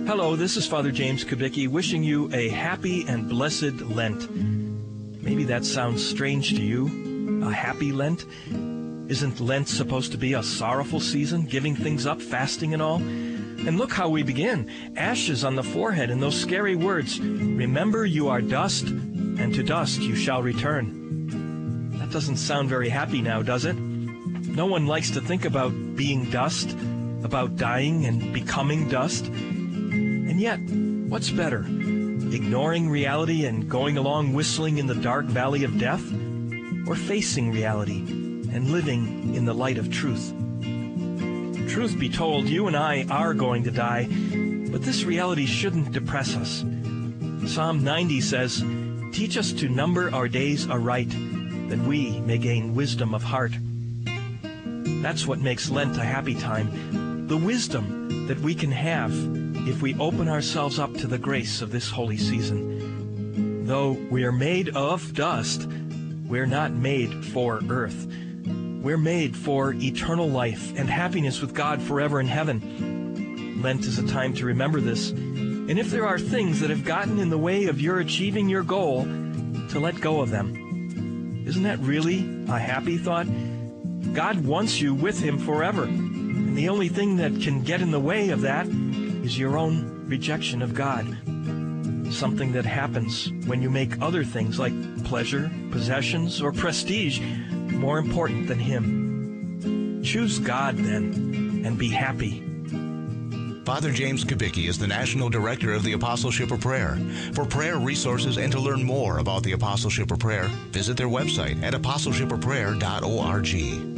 Hello, this is Father James Kubicki wishing you a happy and blessed Lent. Maybe that sounds strange to you. A happy Lent? Isn't Lent supposed to be a sorrowful season, giving things up, fasting and all? And look how we begin. Ashes on the forehead and those scary words, "Remember you are dust, and to dust you shall return." That doesn't sound very happy now, does it? No one likes to think about being dust, about dying and becoming dust. And yet, what's better? Ignoring reality and going along whistling in the dark valley of death? Or facing reality and living in the light of truth? Truth be told, you and I are going to die, but this reality shouldn't depress us. Psalm 90 says, "Teach us to number our days aright, that we may gain wisdom of heart." That's what makes Lent a happy time, the wisdom that we can have if we open ourselves up to the grace of this holy season. Though we are made of dust, we're not made for earth. We're made for eternal life and happiness with God forever in heaven. Lent is a time to remember this. And if there are things that have gotten in the way of your achieving your goal, to let go of them. Isn't that really a happy thought? God wants you with Him forever. And the only thing that can get in the way of that is your own rejection of God. Something that happens when you make other things like pleasure, possessions, or prestige more important than Him. Choose God then, and be happy. Father James Kubicki is the National Director of the Apostleship of Prayer. For prayer resources and to learn more about the Apostleship of Prayer, visit their website at apostleshipofprayer.org.